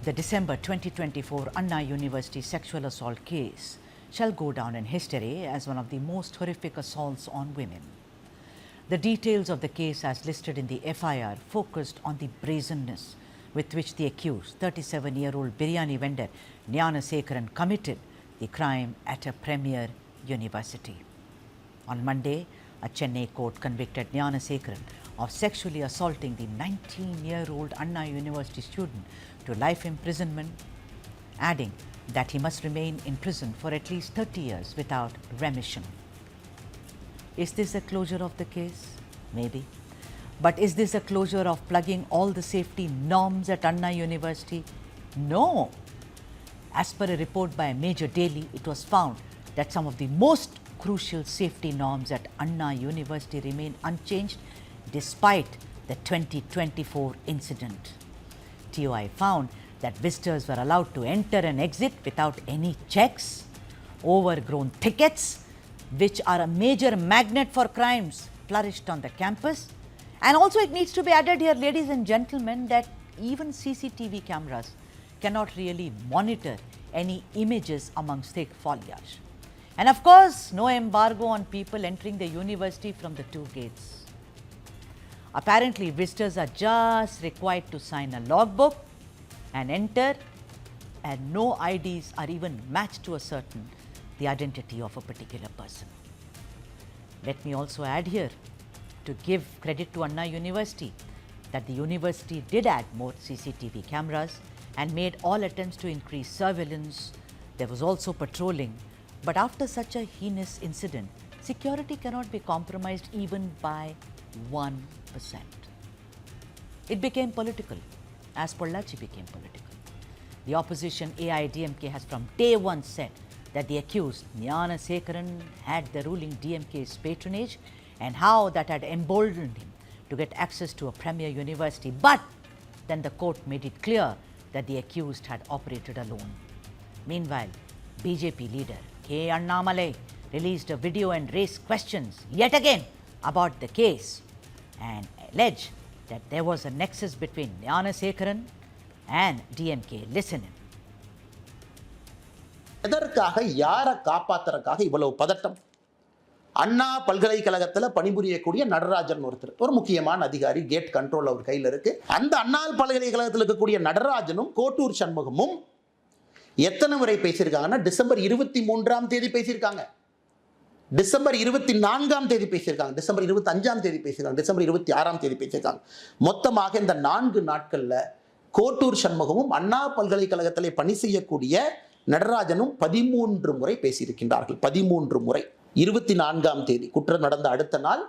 the December 2024 Anna University sexual assault case shall go down in history as one of the most horrific assaults on women. The details of the case as listed in the FIR focused on the brazenness with which the accused, 37-year-old biryani vendor Gnanasekharan, committed the crime at a premier university. On Monday, a Chennai court convicted Gnanasekharan of sexually assaulting the 19-year-old Anna University student to life imprisonment, adding that he must remain in prison for at least 30 years without remission. Is this a closure of the case? Maybe. But is this a closure of plugging all the safety norms at Anna University? No. As per a report by a major daily, it was found that some of the most crucial safety norms at Anna University remain unchanged despite the 2024 incident. TOI found that visitors were allowed to enter and exit without any checks. Overgrown thickets, which are a major magnet for crimes, flourished on the campus. And also it needs to be added here, ladies and gentlemen, that even CCTV cameras cannot really monitor any images amongst thick foliage. And of course, no embargo on people entering the university from the two gates. Apparently, visitors are just required to sign a logbook and enter, and no IDs are even matched to ascertain the identity of a particular person. Let me also add here, to give credit to Anna University, that the university did add more CCTV cameras and made all attempts to increase surveillance. There was also patrolling. But after such a heinous incident, security cannot be compromised even by 1%. It became political, as Pollachi became political. The opposition AIDMK has from day one said that the accused Gnanasekharan had the ruling DMK's patronage and how that had emboldened him to get access to a premier university. But then the court made it clear that the accused had operated alone. Meanwhile, BJP leader K. Annamalai released a video and raised questions yet again about the case and alleged that there was a nexus between Gnanasekharan and DMK. Listen in. எதற்காக யாரை காப்பாத்துறதுக்காக இவ்வளவு பதட்டம்? அண்ணா பல்கலைக்கழகத்தில் பணிபுரியக்கூடிய நடராஜன் ஒருத்தர், ஒரு முக்கியமான அதிகாரி, கேட் கண்ட்ரோல் அவர் கையில் இருக்கு. அந்த அண்ணா பல்கலைக்கழகத்தில் இருக்கக்கூடிய நடராஜனும் கோட்டூர் சண்முகமும் எத்தனை முறை பேசியிருக்காங்கன்னா, டிசம்பர் 23ஆம் தேதி பேசியிருக்காங்க, டிசம்பர் 24ஆம் தேதி பேசியிருக்காங்க, டிசம்பர் 25ஆம் தேதி பேசியிருக்காங்க, டிசம்பர் 26ஆம் தேதி பேசியிருக்காங்க. மொத்தமாக இந்த 4 நாட்களில் கோட்டூர் சண்முகமும் அண்ணா பல்கலைக்கழகத்தில் பணி செய்யக்கூடிய நடராஜனும் 13 முறை பேசியிருக்கின்றார்கள். 13 முறை. 24ஆம் தேதி குற்றம் நடந்த அடுத்த நாள்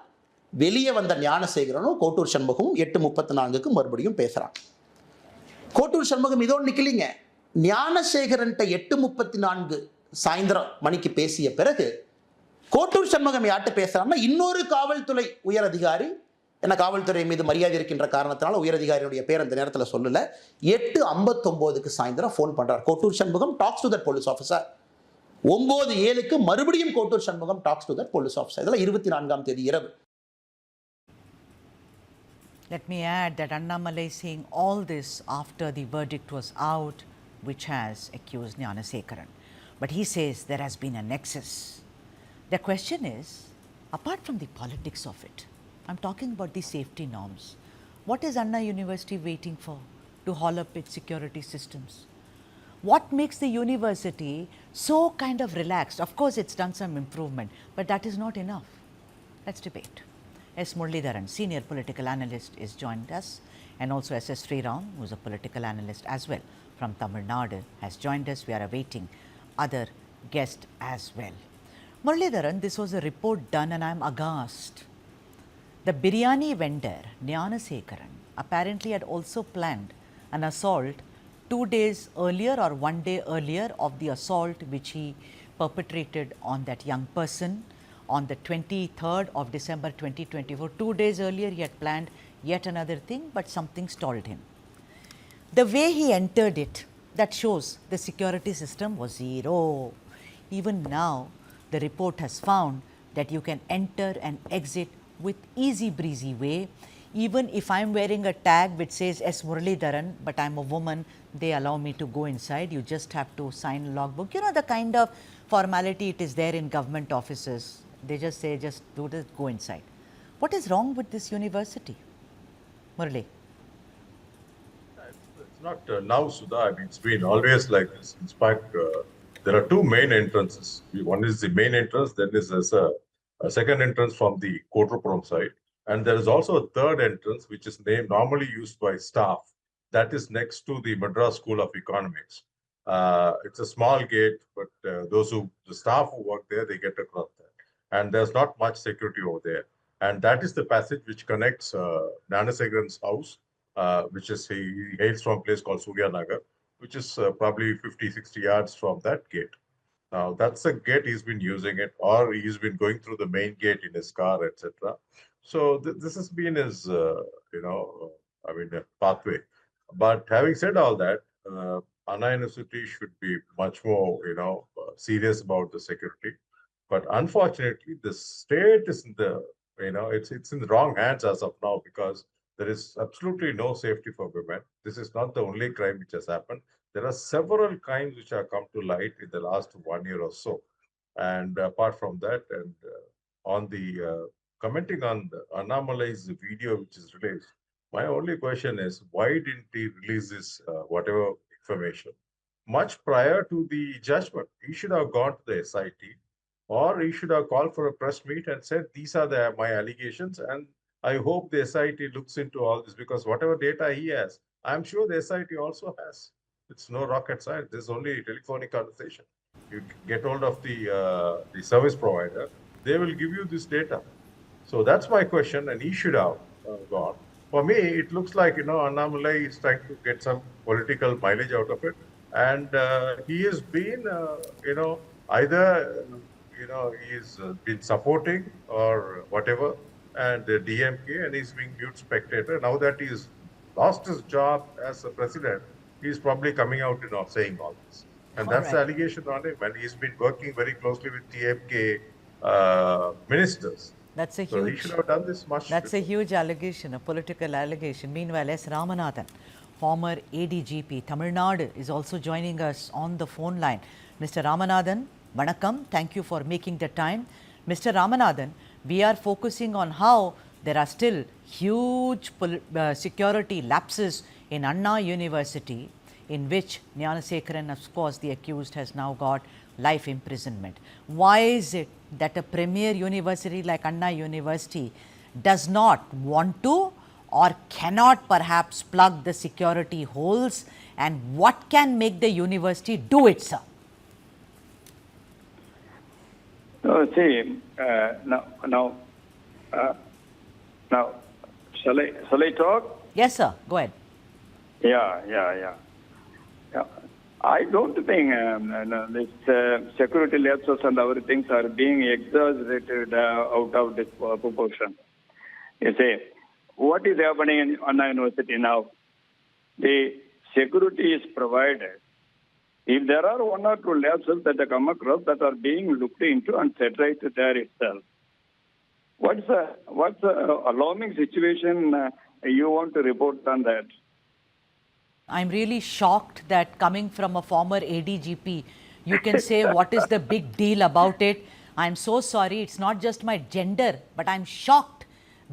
வெளியே வந்த ஞானசேகரனும் கோட்டூர் சண்முகமும் 8:34க்கு மறுபடியும் பேசுறாங்க. கோட்டூர் சண்முகம் இதோடு நிக்கலிங்க. ஞானசேகரன்ட்ட 8:34 சாயந்தரம் மணிக்கு பேசிய பிறகு கோட்டூர் சண்முகம் யார்கிட்ட பேசுறாங்கன்னா, இன்னொரு காவல்துறை உயர் அதிகாரி, என்ன காவல்துறை மீது மரியாதை இருக்கின்ற காரணத்தினால உயரதிகாரியுடைய பேர் அந்த நேரத்தில் சொல்லல, 8:59க்கு சாயந்தரம் ஃபோன் பண்றார் Kottur Shanmugam, talks to that police officer. 9:07க்கு மறுபடியும் Kottur Shanmugam talks to that police officer. இதெல்லாம் 24ஆம் தேதி இரவு. Let me add that Annamalai is saying all this after the verdict was out, which has accused Gnanasekharan. But he says there has been a nexus. The question is, apart from the politics of it, I'm talking about the safety norms. What is Anna University waiting for to haul up its security systems? What makes the university so kind of relaxed? Of course, it's done some improvement, but that is not enough. Let's debate. S. Muralidharan, senior political analyst, is joined us, and also S.S. Sriram, who is a political analyst as well from Tamil Nadu, has joined us. We are awaiting other guests as well. Muralidharan, this was a report done, and I'm aghast. The biryani vendor, Gnanasekharan, apparently had also planned an assault 2 days earlier or 1 day earlier of the assault which he perpetrated on that young person on the 23rd of December 2024. 2 days earlier, he had planned yet another thing, but something stalled him. The way he entered it, that shows the security system was zero. Even now, the report has found that you can enter and exit with easy breezy way. Even if I'm wearing a tag which says S. Muralidharan, but I'm a woman, they allow me to go inside. You just have to sign a logbook. You know, the kind of formality it is there in government offices. They just say, just do this, go inside. What is wrong with this university? Murali. It's not now, Sudha. I mean, it's been always like this. In fact, there are two main entrances. One is the main entrance, then there's a second entrance from the Kotrapuram side. And there is also a third entrance, which is normally used by staff. That is next to the Madras School of Economics. It's a small gate, but the staff who work there, they get across that. And there's not much security over there. And that is the passage which connects Nanasegaran's house, which is he hails from a place called Surya Nagar, which is probably 50, 60 yards from that gate. Now, that's the gate he's been using it, or he's been going through the main gate in his car, etc. So this has been his, pathway. But having said all that, Anna University should be much more, serious about the security. But unfortunately, the state is in the, it's in the wrong hands as of now, because there is absolutely no safety for women. This is not the only crime which has happened. There are several crimes which have come to light in the last 1 year or so. And apart from that, and on the commenting on the Annamalai's video which is released, my only question is, why didn't he release this whatever information much prior to the judgment? He should have gone to the SIT, or he should have called for a press meet and said, these are my allegations, and I hope the SIT looks into all this, because whatever data he has, I'm sure the SIT also has. It's no rocket science. This is only a telephonic conversation. You get hold of the service provider, they will give you this data. So that's my question, and he should have gone. For me, it looks like, Annamalai is trying to get some political mileage out of it. And he has been, either, he's been supporting or whatever, and the DMK, and he's being mute spectator. Now that he's lost his job as a president, he's probably coming out, saying all this. And that's the allegation on him. And he's been working very closely with DMK ministers. That's a So huge. he should have done this much. That's a huge allegation, a political allegation. Meanwhile, S. Ramanathan, former ADGP, Tamil Nadu, is also joining us on the phone line. Mr. Ramanathan, Vanakkam, thank you for making the time. Mr. Ramanathan, we are focusing on how there are still huge security lapses in Anna University, in which Gnanasekaran, of course, the accused, has now got life imprisonment. Why is it that a premier university like Anna University does not want to or cannot perhaps plug the security holes, and what can make the university do it, sir? Now, shall I talk? Yes, sir. Go ahead. Yeah. I don't think this security lapses and other things are being exaggerated out of this proportion. You see, what is happening in Anna University now? The security is provided. If there are one or two lapses that come across that are being looked into and set right there itself, what's the alarming situation you want to report on that? I'm really shocked that coming from a former ADGP, you can say what is the big deal about it. I'm so sorry, it's not just my gender, but I'm shocked.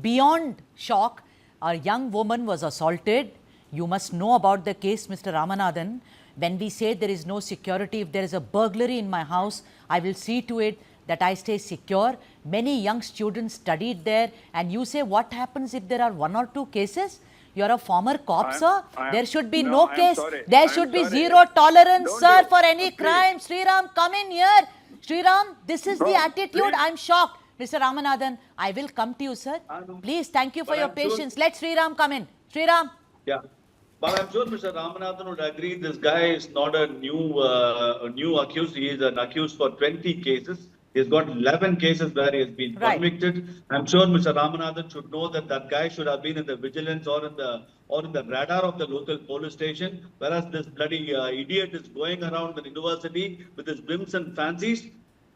Beyond shock, a young woman was assaulted. You must know about the case, Mr. Ramanathan. When we say there is no security, if there is a burglary in my house, I will see to it that I stay secure. Many young students studied there, and you say what happens if there are one or two cases? You're a former cop, sir. There should be no case. There should be zero tolerance, sir, for any crime. Sriram, come in here. Sriram, this is the attitude. I'm shocked. Mr. Ramanathan, I will come to you, sir. Please, thank you for your patience. Let Sriram come in. Sriram. Yeah. But I'm sure Mr. Ramanathan would agree this guy is not a new accused. He is an accused for 20 cases. He's got 11 cases where he has been convicted. I'm sure Mr. Ramanathan should know that that guy should have been in the vigilance or in the radar of the local police station, whereas this bloody idiot is going around the university with his whims and fancies.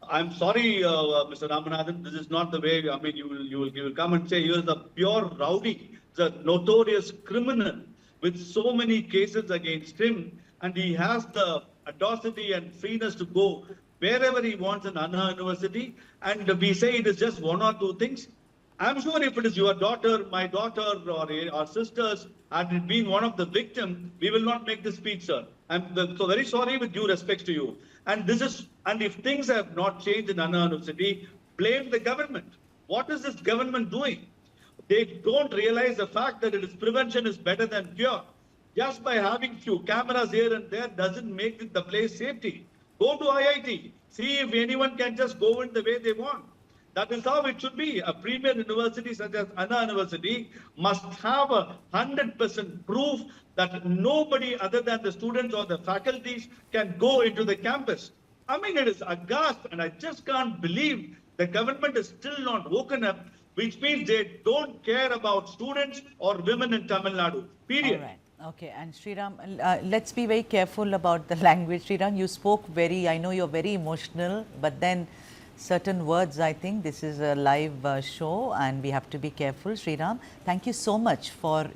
I'm sorry, Mr. Ramanathan, this is not the way. I mean, you will come and say he is a pure rowdy. a notorious criminal with so many cases against him, and he has the audacity and freeness to go wherever he wants in Anna University, and we say it is just one or two things. I'm sure if it is your daughter, my daughter, or our sisters, and it being one of the victims, we will not make this speech, sir. I'm so very sorry with due respect to you. And if things have not changed in Anna University, blame the government. What is this government doing? They don't realize the fact that prevention is better than cure. Just by having few cameras here and there doesn't make the place safety. Go to IIT, see if anyone can just go in the way they want. That is how it should be. A premier university such as Anna University must have 100% proof that nobody other than the students or the faculties can go into the campus. I mean, it is aghast, and I just can't believe the government is still not woken up, which means they don't care about students or women in Tamil Nadu. Period. All right. Okay, and Sriram, let's be very careful about the language. Sriram, you spoke I know you're very emotional, but then certain words, I think this is a live show and we have to be careful. Sriram, thank you so much for,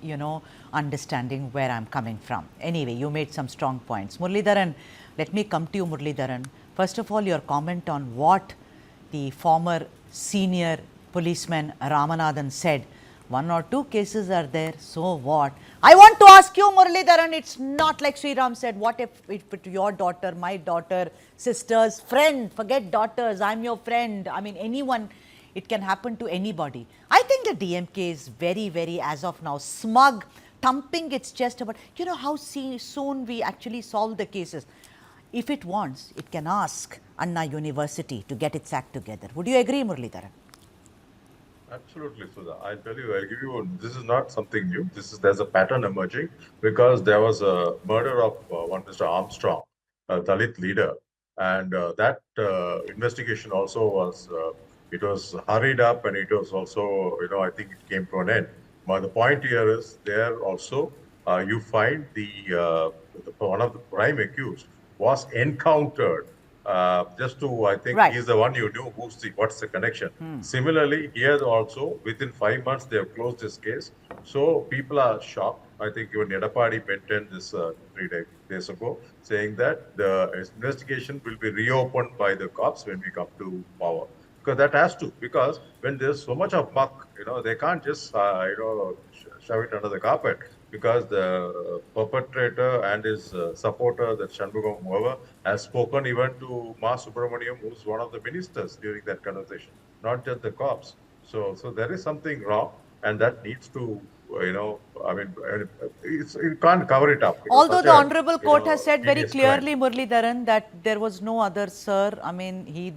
understanding where I'm coming from. Anyway, you made some strong points. Muralidharan, let me come to you, Muralidharan. First of all, your comment on what the former senior policeman Ramanathan said. 1 or 2 cases are there, so what? I want to ask you, Muralidharan, it's not like Sriram said, what if your daughter, my daughter, sisters, friend, forget daughters, I'm your friend, I mean anyone, it can happen to anybody. I think the DMK is very, very, as of now, smug, thumping its chest about, how soon we actually solve the cases. If it wants, it can ask Anna University to get its act together. Would you agree, Muralidharan? Absolutely, Sudha. I'll give you, this is not something new. There's a pattern emerging because there was a murder of one Mr. Armstrong, a Dalit leader. And that investigation also was, it was hurried up and it was also, I think it came to an end. But the point here is there also, you find one of the prime accused was encountered just to, I think he's the one you knew what's the connection. Similarly, here also, within 5 months, they have closed this case. So people are shocked. I think even Edapadi maintained this 3 days ago, saying that the investigation will be reopened by the cops when we come to power. Because that has to, because when there's so much of muck, they can't just, shove it under the carpet. Because the perpetrator and his supporter, that Shanmugam, whoever, has spoken even to Ma Subramaniam, who's one of the ministers during that conversation, not just the cops. So there is something wrong, and that needs to, you can't cover it up. Although the Honorable Court has said very clearly, Muralidharan, that there was no other sir. I mean, he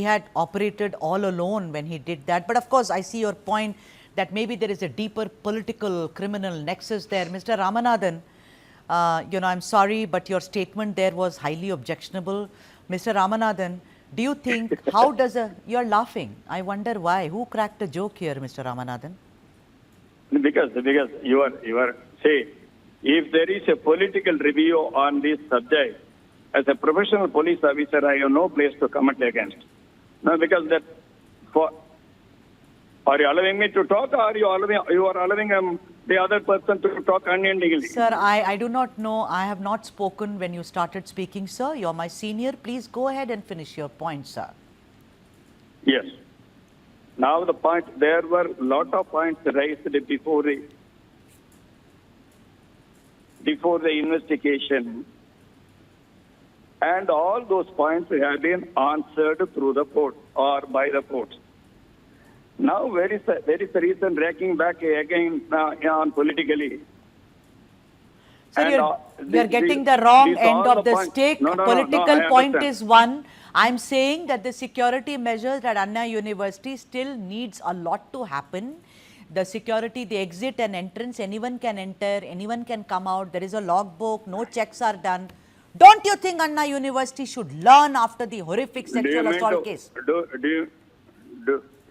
had operated all alone when he did that. But of course, I see your point that maybe there is a deeper political criminal nexus there. Mr. Ramanathan, I'm sorry, but your statement there was highly objectionable. Mr. Ramanathan, do you think, you're laughing. I wonder why. Who cracked a joke here, Mr. Ramanathan? Because you are saying, if there is a political review on this subject, as a professional police officer, I have no place to comment against. No, because are you allowing me to talk, or you are allowing the other person to talk unendingly? Sir, I do not know. I have not spoken when you started speaking, sir. You're my senior. Please go ahead and finish your point, sir. Yes. Now the point, there were a lot of points raised before the investigation, and all those points have been answered through the court or by the courts. Now, where is the reason racking back again on politically? So you're getting the wrong end of the stick. Political point is one. I'm saying that the security measures at Anna University still needs a lot to happen. The security, the exit and entrance, anyone can enter, anyone can come out. There is a logbook, no checks are done. Don't you think Anna University should learn after the horrific sexual assault case?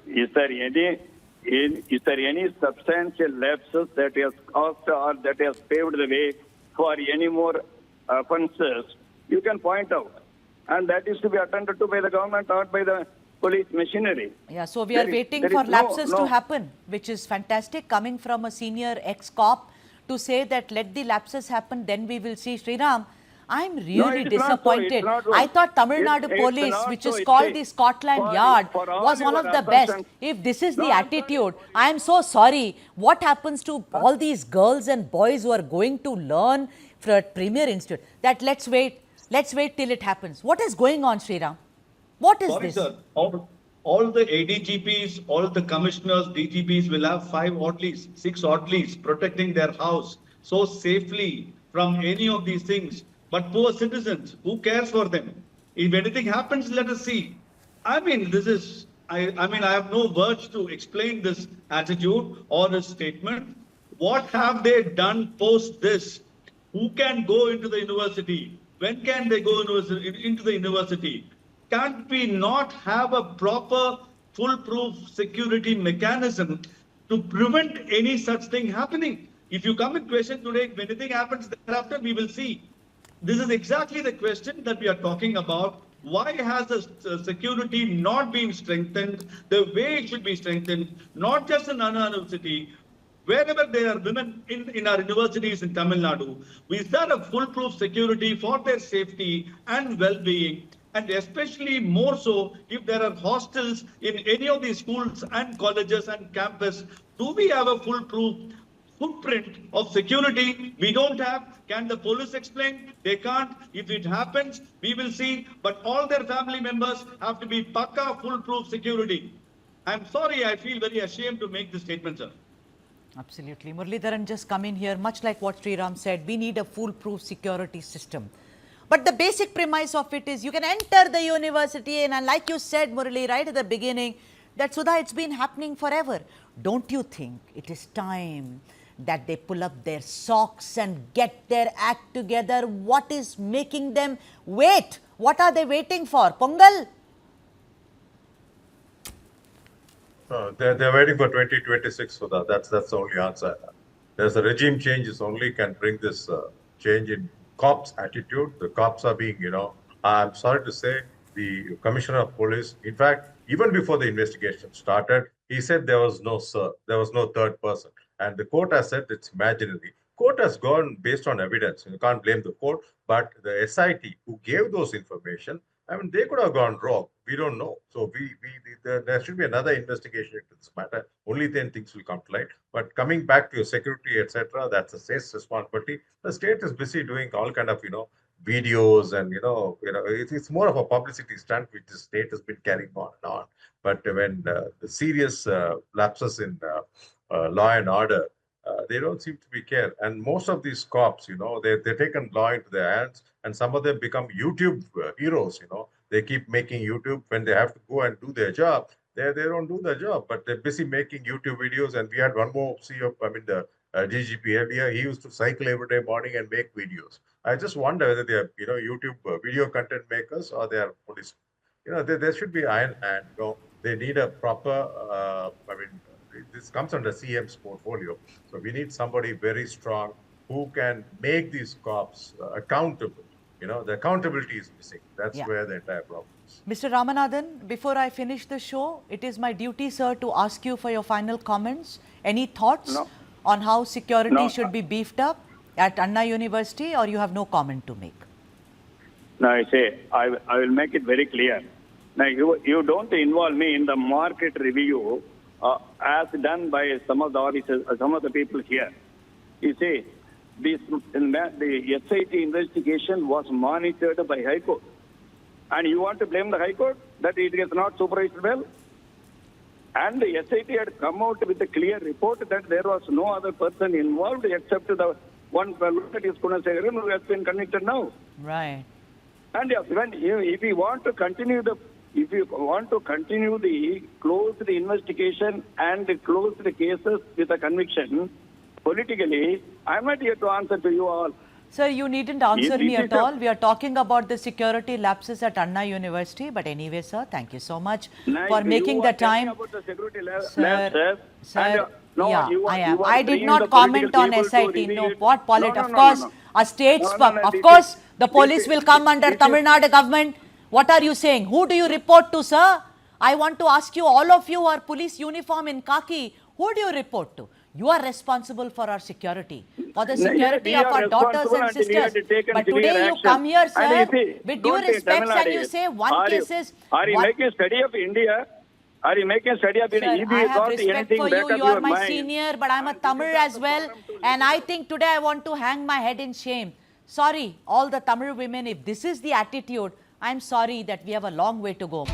Is there any substantial lapses that has caused or that has paved the way for any more offences? You can point out, and that is to be attended to by the government or by the police machinery. Yeah, so we are waiting for lapses to happen, which is fantastic, coming from a senior ex-cop to say that let the lapses happen, then we will see. Sriram, I'm really it is not so, disappointed. it's not so. I thought Tamil Nadu It's police, not which so, is it's called a- the Scotland for- Yard, for all was one your of the best. assumptions. If this is the No, I'm sorry. attitude, I am so sorry. What happens to all these girls and boys who are going to learn for a premier institute? That let's wait till it happens. What is going on, Sriram? What is Sorry, this? sir. All the ADGPs, all the commissioners, DGPs will have 5 orderlies, 6 orderlies protecting their house so safely from any of these things. But poor citizens, who cares for them? If anything happens, let us see. I mean, I have no words to explain this attitude or this statement. What have they done post this? Who can go into the university? When can they go into the university? Can't we not have a proper, foolproof security mechanism to prevent any such thing happening? If you come in question today, if anything happens thereafter, we will see. This is exactly the question that we are talking about. Why has the security not been strengthened the way it should be strengthened, not just in Anna University, wherever there are women in our universities in Tamil Nadu? Is there a foolproof security for their safety and well-being? And especially more so if there are hostels in any of these schools and colleges and campus, do we have a foolproof footprint of security? We don't have. Can the police explain? They can't. If it happens, we will see. But all their family members have to be pakka foolproof security. I'm sorry, I feel very ashamed to make this statement, sir. Absolutely. Muralidharan, just come in here, much like what Sriram said, we need a foolproof security system. But the basic premise of it is you can enter the university and like you said, Murali, right at the beginning, that Sudha, it's been happening forever. Don't you think it is time that they pull up their socks and get their act together? What is making them wait? What are they waiting for? Pongal? They're waiting for 2026 for that. That's the only answer. There's a regime changes only can bring this change in cops' attitude. The cops are being, I'm sorry to say, the commissioner of police, in fact, even before the investigation started, he said there was no third person. And the court has said it's imaginary. Court has gone based on evidence. You can't blame the court, but the SIT who gave those information, I mean, they could have gone wrong. We don't know. So there should be another investigation into this matter. Only then things will come to light. But coming back to your security, etc., that's the state's responsibility. The state is busy doing all kind of, videos and, it's more of a publicity stunt which the state has been carrying on and on. But when the serious lapses in law and order, they don't seem to be care. And most of these cops, they've taken law into their hands, and some of them become YouTube heroes. They keep making YouTube when they have to go and do their job. They don't do their job, but they're busy making YouTube videos. And we had one more CEO, the DGP earlier. He used to cycle every day morning and make videos. I just wonder whether they are, YouTube video content makers or they are police. There should be iron hand. They need a proper. This comes under CM's portfolio. So we need somebody very strong who can make these cops accountable. The accountability is missing. That's where the entire problem is. Mr. Ramanathan, before I finish the show, it is my duty, sir, to ask you for your final comments. Any thoughts on how security should be beefed up at Anna University, or you have no comment to make? No, I will make it very clear. Now, you don't involve me in the market review as done by some of the officers, some of the people here. You see, the SIT investigation was monitored by High Court. And you want to blame the High Court that it is not supervised well? And the SIT had come out with a clear report that there was no other person involved except the one fellow, that is Kunasegaran, who has been convicted now. Right. And if you want to continue close the investigation and close the cases with a conviction, politically, I'm not here to answer to you all. Sir, you needn't answer me at all. We are talking about the security lapses at Anna University. But anyway, sir, thank you so much for making the time. Sir, I am. I did not comment on SIT. No, what politics? Of course, a state's. Of course, the police will come under Tamil Nadu government. What are you saying? Who do you report to, sir? I want to ask you, all of you are police uniform in khaki, who do you report to? You are responsible for our security, for the security we of are our daughters responsible and and we have sisters. taken But severe today you action. come here, And sir, you see, with due don't say respects, Tamil and you Nadu. say one case is... Are you making study of India? Are you making study of India? Sir, If I you have got respect anything for back you. of You are your my mind, senior, but I'm a and this Tamil is not as the well. forum to And listen I to. think today I want to hang my head in shame. Sorry, all the Tamil women, if this is the attitude, I'm sorry that we have a long way to go.